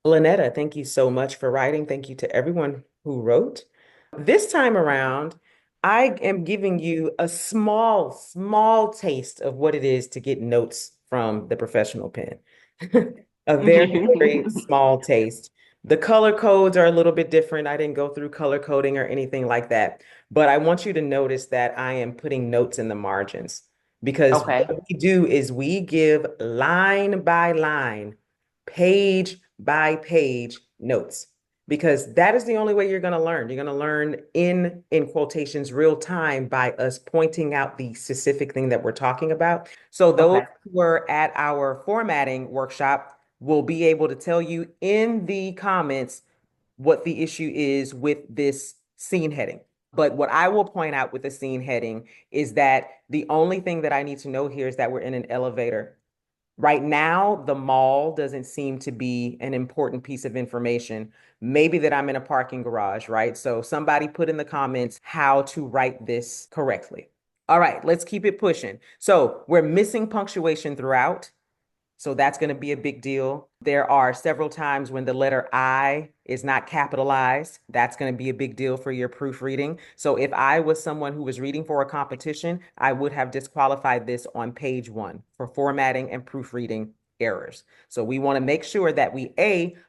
Lynetta, thank you so much for writing. Thank you to everyone who wrote. This time around, I am giving you a small taste of what it is to get notes from the professional pen. A very small taste. The color codes are a little bit different. I didn't go through color coding or anything like that, but I want you to notice that I am putting notes in the margins because Okay. what we do is we give line by line, page by page notes because that is the only way you're going to learn. You're going to learn in quotations real time by us pointing out the specific thing that we're talking about. So those Okay. who were at our formatting workshop will be able to tell you in the comments what the issue is with this scene heading. But what I will point out with the scene heading is that the only thing that I need to know here is that we're in an elevator. Right now, the mall doesn't seem to be an important piece of information. Maybe that I'm in a parking garage, right? So somebody put in the comments how to write this correctly. All right, let's keep it pushing. So we're missing punctuation throughout. So that's going to be a big deal. There are several times when the letter I is not capitalized. That's going to be a big deal for your proofreading. So if I was someone who was reading for a competition, I would have disqualified this on page one for formatting and proofreading errors. So we want to make sure that we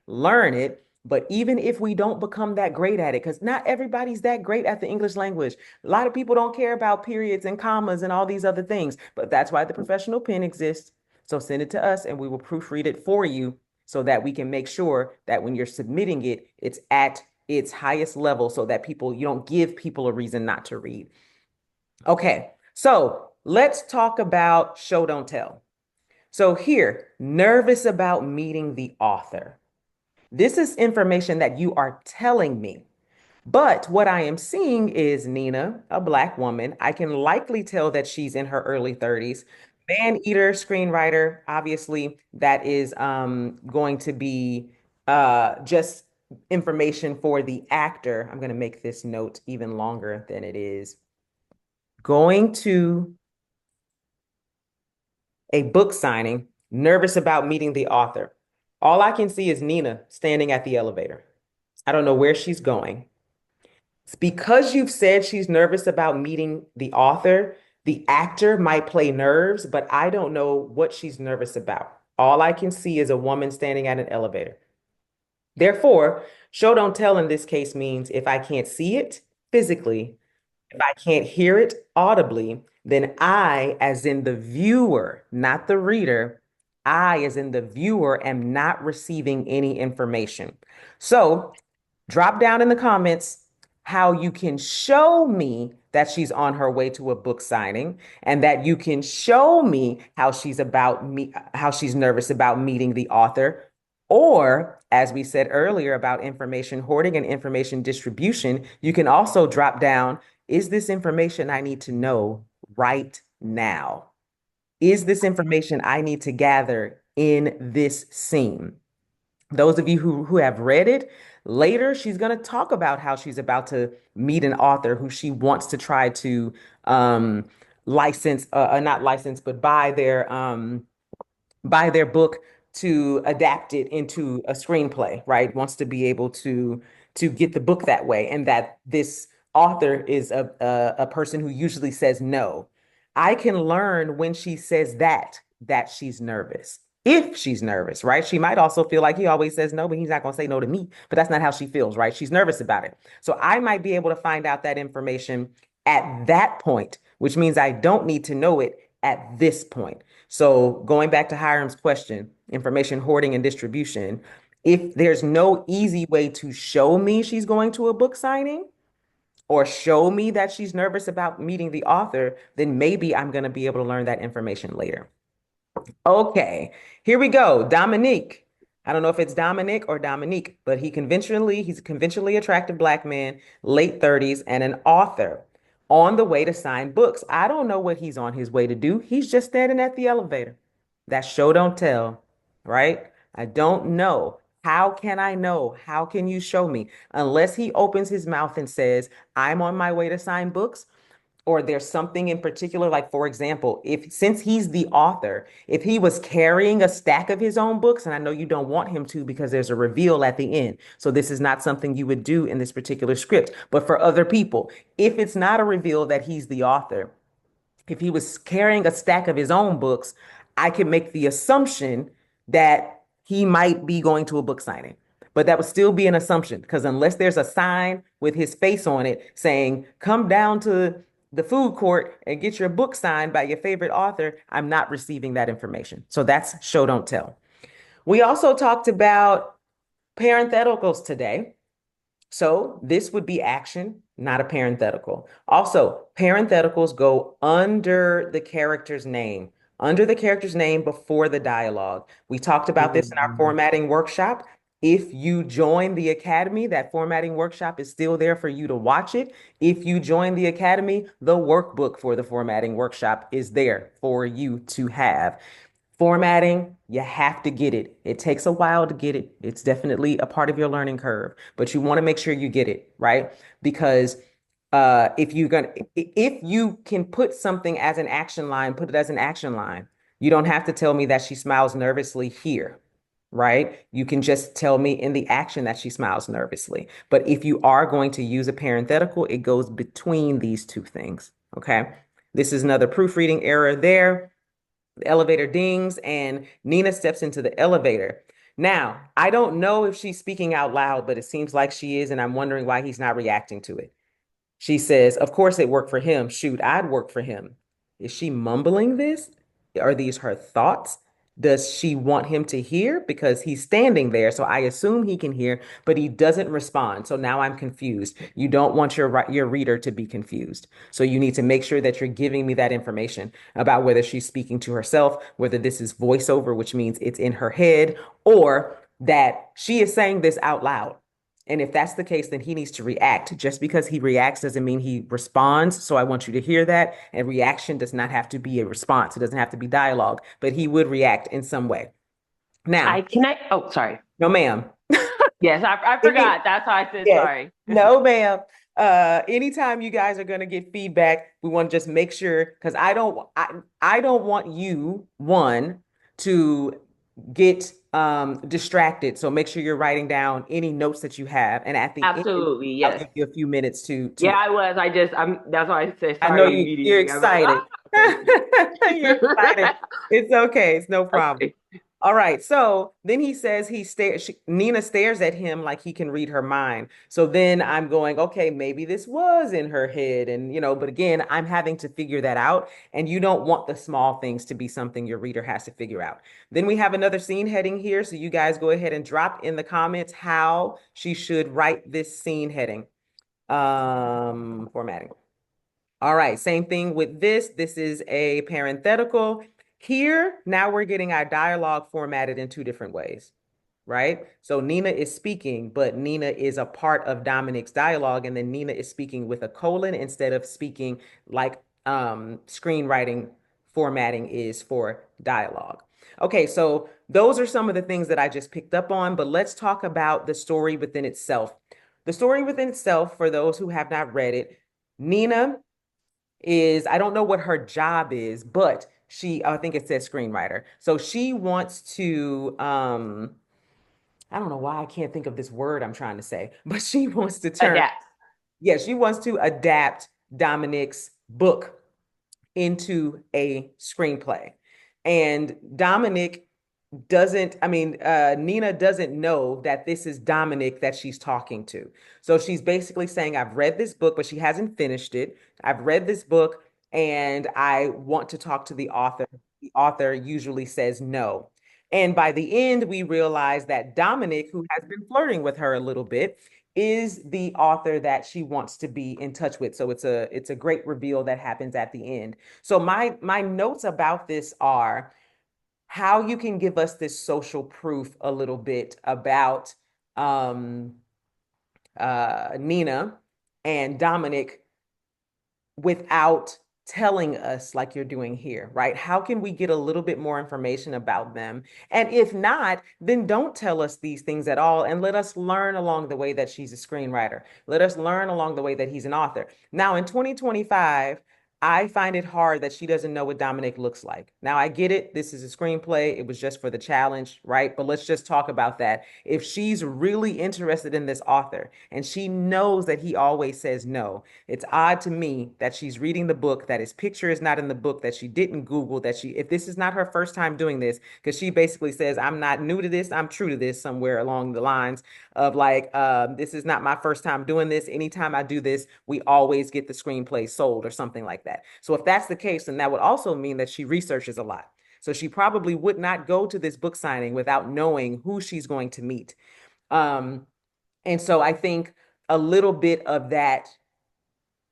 learn it, but even if we don't become that great at it, because not everybody's that great at the English language. A lot of people don't care about periods and commas and all these other things, but that's why the professional pen exists. So send it to us and we will proofread it for you so that we can make sure that when you're submitting it, it's at its highest level so that you don't give people a reason not to read. Okay, so let's talk about show, don't tell. So here, nervous about meeting the author. This is information that you are telling me. But what I am seeing is Nina, a Black woman. I can likely tell that she's in her early 30s. Man eater, screenwriter, obviously, that is going to be just information for the actor. I'm going to make this note even longer than it is. Going to a book signing, nervous about meeting the author. All I can see is Nina standing at the elevator. I don't know where she's going. It's because you've said she's nervous about meeting the author, the actor might play nerves, but I don't know what she's nervous about. All I can see is a woman standing at an elevator. Therefore, show don't tell in this case means if I can't see it physically, if I can't hear it audibly, then I, as in the viewer, not the reader, I, as in the viewer, am not receiving any information. So drop down in the comments how you can show me that she's on her way to a book signing and that you can show me how she's nervous about meeting the author. Or, as we said earlier about information hoarding and information distribution, you can also drop down, is this information I need to know right now? Is this information I need to gather in this scene? Those of you who have read it, later she's going to talk about how she's about to meet an author who she wants to try to um, license, not license, but buy their book to adapt it into a screenplay, right? Wants to be able to get the book that way, and that this author is a person who usually says no. I can learn when she says that she's nervous. If she's nervous, right? She might also feel like he always says no, but he's not going to say no to me. But that's not how she feels, right? She's nervous about it. So I might be able to find out that information at that point, which means I don't need to know it at this point. So going back to Hiram's question, information hoarding and distribution, if there's no easy way to show me she's going to a book signing or show me that she's nervous about meeting the author, then maybe I'm going to be able to learn that information later. Okay, here we go. Dominique. I don't know if it's Dominic or Dominique, but he's a conventionally attractive Black man, late 30s, and an author on the way to sign books. I don't know what he's on his way to do. He's just standing at the elevator. That show don't tell, right? I don't know. How can I know? How can you show me? Unless he opens his mouth and says, I'm on my way to sign books, or there's something in particular, like for example, if since he's the author, if he was carrying a stack of his own books, and I know you don't want him to because there's a reveal at the end. So this is not something you would do in this particular script. But for other people, if it's not a reveal that he's the author, if he was carrying a stack of his own books, I could make the assumption that he might be going to a book signing. But that would still be an assumption because unless there's a sign with his face on it saying, come down to the food court and get your book signed by your favorite author, I'm not receiving that information. So that's show, don't tell. We also talked about parentheticals today. So this would be action, not a parenthetical. Also, parentheticals go under the character's name before the dialogue. We talked about this in our formatting workshop. If you join the academy, that formatting workshop is still there for you to watch it. If you join the academy, the workbook for the formatting workshop is there for you to have. Formatting, you have to get it. It takes a while to get it. It's definitely a part of your learning curve, but you want to make sure you get it, right? Because if you can put something as an action line, put it as an action line. You don't have to tell me that she smiles nervously here, right? You can just tell me in the action that she smiles nervously. But if you are going to use a parenthetical, it goes between these two things, okay? This is another proofreading error there. The elevator dings and Nina steps into the elevator. Now, I don't know if she's speaking out loud, but it seems like she is, and I'm wondering why he's not reacting to it. She says, of course it worked for him. Shoot, I'd work for him. Is she mumbling this? Are these her thoughts? Does she want him to hear? Because he's standing there, so I assume he can hear, but he doesn't respond. So now I'm confused. You don't want your reader to be confused. So you need to make sure that you're giving me that information about whether she's speaking to herself, whether this is voiceover, which means it's in her head, or that she is saying this out loud. And if that's the case, then he needs to react. Just because he reacts doesn't mean he responds. So I want you to hear that. And reaction does not have to be a response. It doesn't have to be dialogue, but he would react in some way. Now, Oh, sorry. no, ma'am. Yes, I forgot. That's why I said Yes. sorry. No, ma'am. Anytime you guys are going to get feedback, we want to just make sure because I don't want you one to get distracted. So make sure you're writing down any notes that you have. And at the end, Absolutely, I'll yes. give you a few minutes to Yeah, I was. That's why I said I know sorry you're immediately. I'm like, excited. okay. You're excited. It's okay. It's no problem. Okay. All right. So then he says Nina stares at him like he can read her mind. So then I'm going, okay, maybe this was in her head. And, but again, I'm having to figure that out. And you don't want the small things to be something your reader has to figure out. Then we have another scene heading here. So you guys go ahead and drop in the comments how she should write this scene heading. Formatting. All right, same thing with this. This is a parenthetical. Here, now we're getting our dialogue formatted in two different ways, right? So Nina is speaking, but Nina is a part of Dominic's dialogue, and then Nina is speaking with a colon instead of speaking like screenwriting formatting is for dialogue. Okay, so those are some of the things that I just picked up on, but let's talk about the story within itself. The story within itself, for those who have not read it, Nina I don't know what her job is, but I think it says screenwriter. So she wants to, I don't know why I can't think of this word I'm trying to say, but she wants to Adapt. she wants to adapt Dominic's book into a screenplay. And Nina doesn't know that this is Dominic that she's talking to. So she's basically saying, I've read this book, but she hasn't finished it. I've read this book and I want to talk to the author. The author usually says no. And by the end, we realize that Dominic, who has been flirting with her a little bit, is the author that she wants to be in touch with. So it's a great reveal that happens at the end. So my notes about this are how you can give us this social proof a little bit about um, Nina and Dominic without telling us like you're doing here, right? How can we get a little bit more information about them? And if not, then don't tell us these things at all and let us learn along the way that she's a screenwriter. Let us learn along the way that he's an author. Now in 2025, I find it hard that she doesn't know what Dominic looks like. Now, I get it. This is a screenplay. It was just for the challenge, right? But let's just talk about that. If she's really interested in this author and she knows that he always says no, it's odd to me that she's reading the book, that his picture is not in the book, that she didn't Google, that if this is not her first time doing this, because she basically says, I'm not new to this, I'm true to this, somewhere along the lines of like, this is not my first time doing this. Anytime I do this, we always get the screenplay sold or something like that. So if that's the case, then that would also mean that she researches a lot. So she probably would not go to this book signing without knowing who she's going to meet. And so I think a little bit of that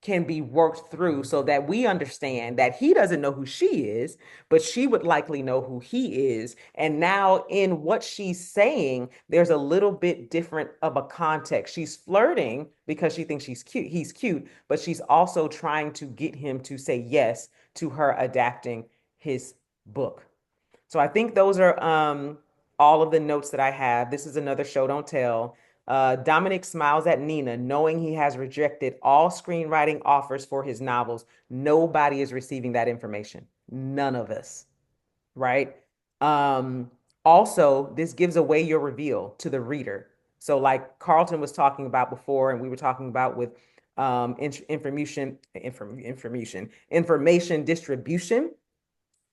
can be worked through so that we understand that he doesn't know who she is, but she would likely know who he is. And now, in what she's saying, there's a little bit different of a context. She's flirting because she thinks he's cute, but she's also trying to get him to say yes to her adapting his book. So I think those are all of the notes that I have. This is another show don't tell. Dominic smiles at Nina, knowing he has rejected all screenwriting offers for his novels. Nobody is receiving that information. None of us, right? Um, Also, this gives away your reveal to the reader. So, like Carlton was talking about before, and we were talking about with information distribution.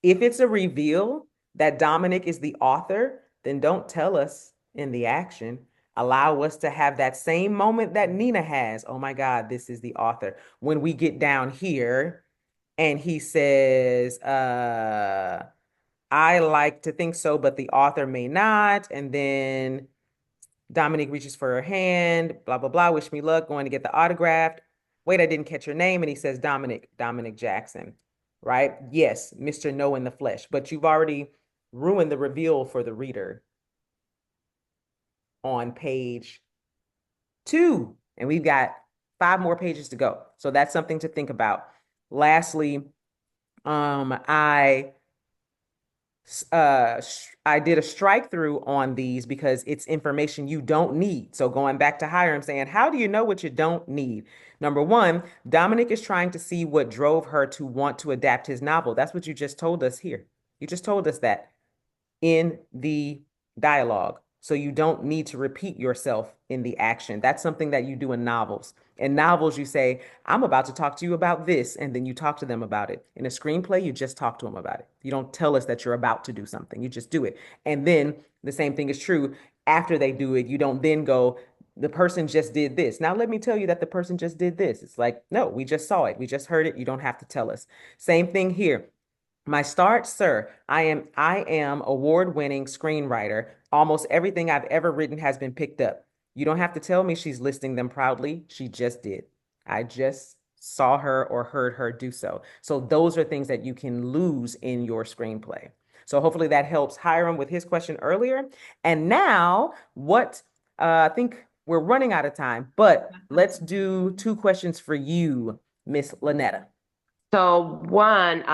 If it's a reveal that Dominic is the author, then don't tell us in the action. Allow us to have that same moment that Nina has. Oh my God, this is the author. When we get down here and he says, I like to think so, but the author may not. And then Dominic reaches for her hand, blah, blah, blah. Wish me luck, going to get the autograph. Wait, I didn't catch your name. And he says, Dominic Jackson, right? Yes, Mr. No in the flesh. But you've already ruined the reveal for the reader on page 2. And we've got 5 more pages to go. So that's something to think about. Lastly, I I did a strike through on these because it's information you don't need. So going back to Hiram saying, how do you know what you don't need? Number one, Dominic is trying to see what drove her to want to adapt his novel. That's what you just told us here. You just told us that in the dialogue. So you don't need to repeat yourself in the action. That's something that you do in novels. In novels, you say, I'm about to talk to you about this, and then you talk to them about it. In a screenplay, you just talk to them about it. You don't tell us that you're about to do something. You just do it. And then the same thing is true after they do it. You don't then go, the person just did this. Now, let me tell you that the person just did this. It's like, no, we just saw it. We just heard it. You don't have to tell us. Same thing here. My start, sir. I am award-winning screenwriter. Almost everything I've ever written has been picked up. You don't have to tell me she's listing them proudly. She just did. I just saw her or heard her do so. So those are things that you can lose in your screenplay. So hopefully that helps Hiram with his question earlier. And now I think we're running out of time, but let's do 2 questions for you, Miss Lynetta. So one,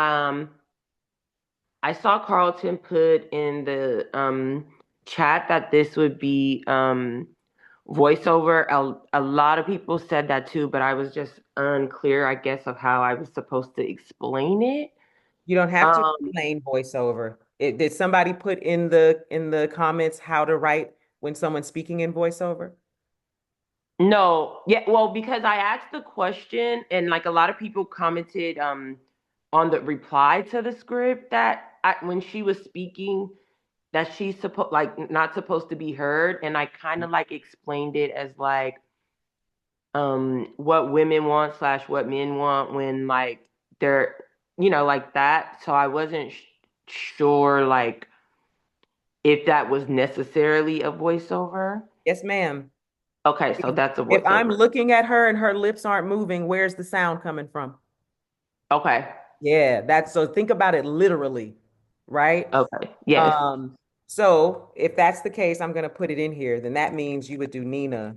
I saw Carlton put in the chat that this would be voiceover. A lot of people said that too, but I was just unclear, I guess, of how I was supposed to explain it. You don't have to Um, explain voiceover. Did somebody put in the comments how to write when someone's speaking in voiceover? no, yeah, well, because I asked the question and like a lot of people commented on the reply to the script that when she was speaking that she's supposed like not supposed to be heard, and I kind of like explained it as like what women want slash what men want when like they're like that. So I wasn't sure like if that was necessarily a voiceover. Yes, ma'am. Okay, so that's a If I'm voiceover. looking at her and her lips aren't moving, where's the sound coming from? Okay. Yeah, that's so think about it literally, right? Okay. Yes. Um, so if that's the case, I'm gonna put it in here, then that means you would do Nina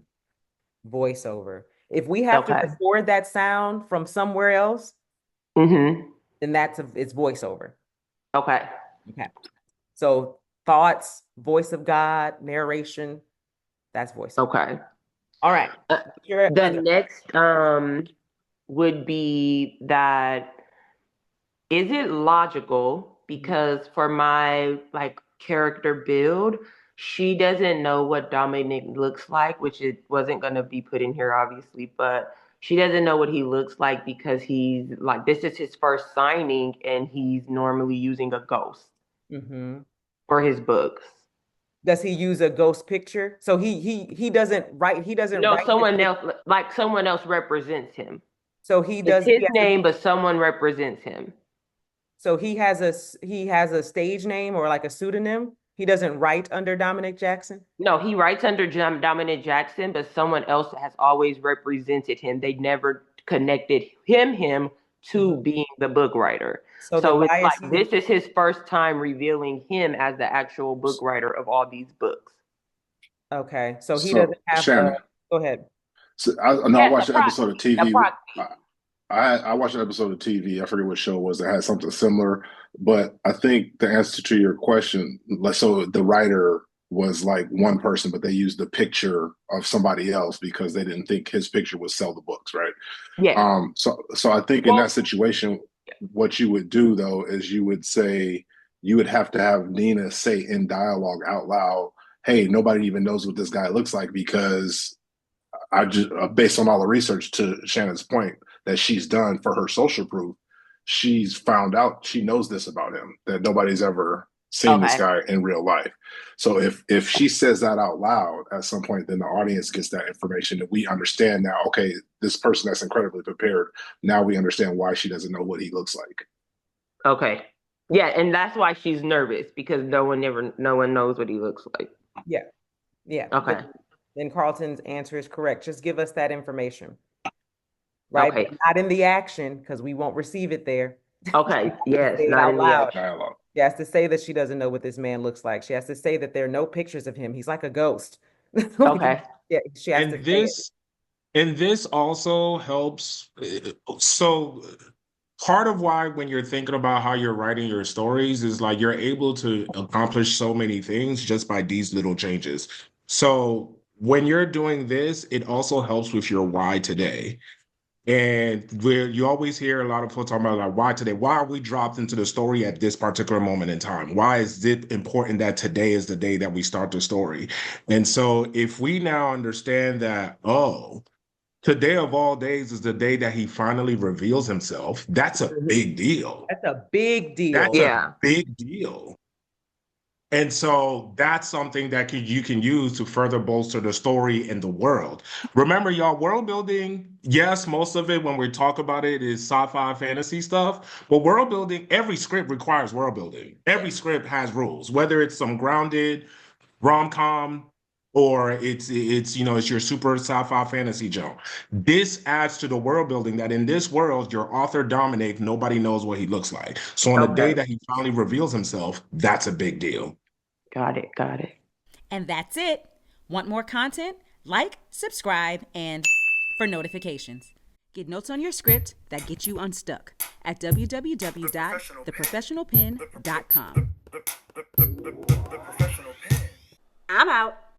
voiceover. If we have to Okay. record that sound from somewhere else, Mm-hmm. then it's voiceover. Okay. Okay. So thoughts, voice of God, narration, that's voiceover. Okay. All right. Uh, Your the other next would be that is it logical? Because for my like character build, she doesn't know what Dominic looks like, which it wasn't gonna be put in here obviously, but she doesn't know what he looks like because he's like this is his first signing and he's normally using a ghost Mm-hmm. for his books. Does he use a ghost picture? So he doesn't write. He doesn't No, write the someone pic- else like someone else represents him. So he It's does. his name, but someone represents him. So he has a stage name or like a pseudonym. He doesn't write under Dominic Jackson. No, he writes under Dominic Jackson, but someone else has always represented him. They never connected him to Mhm. being the book writer. So then So it's why is like he this is his first time revealing him as the actual book writer of all these books. okay? So he doesn't So have a. Shannon, Go ahead. so I Yes, watched an episode of a TV. proxy. I watched an episode of TV. I forget what show it was that had something similar, but I think the answer to your question, so the writer was like one person, but they used the picture of somebody else because they didn't think his picture would sell the books, right? Yes. So I think in that Well, situation, what you would do though is you would say you would have to have Nina say in dialogue out loud, "Hey, nobody even knows what this guy looks like because I just based on all the research to Shannon's point that she's done for her social proof, she's found out she knows this about him that nobody's ever seen this okay. guy in real life. So if she says that out loud at some point, then the audience gets that information and we understand now. Okay, this person that's incredibly prepared. Now we understand why she doesn't know what he looks like. Okay. Yeah, and that's why she's nervous because no one knows what he looks like. Yeah, yeah. Okay. Then Carlton's answer is correct. Just give us that information, right? Okay. But not in the action because we won't receive it there. Okay. Yes, Say it not out in the loud. action. Dialogue. She has to say that she doesn't know what this man looks like. She has to say that there are no pictures of him. He's like a ghost. Okay. Yeah, she has to And say it. this also helps. So part of why when you're thinking about how you're writing your stories is like you're able to accomplish so many things just by these little changes. So when you're doing this, it also helps with your why today. And where you always hear a lot of people talking about like why today, why are we dropped into the story at this particular moment in time? Why is it important that today is the day that we start the story? And so if we now understand that, oh, today of all days is the day that he finally reveals himself, that's a big deal. That's a big deal. That's Yeah. a big deal. And so that's something that you can use to further bolster the story and the world. Remember, y'all, world building, yes, most of it when we talk about it is sci-fi fantasy stuff, but world building, every script requires world building. Every script has rules, whether it's some grounded rom-com or it's your super sci-fi fantasy jump. This adds to the world building that in this world, your author Dominic, nobody knows what he looks like. So on the day Okay. that he finally reveals himself, that's a big deal. Got it. Got it. And that's it. Want more content? Like, subscribe, and for notifications. Get notes on your script that get you unstuck at www.theprofessionalpen.com. I'm out.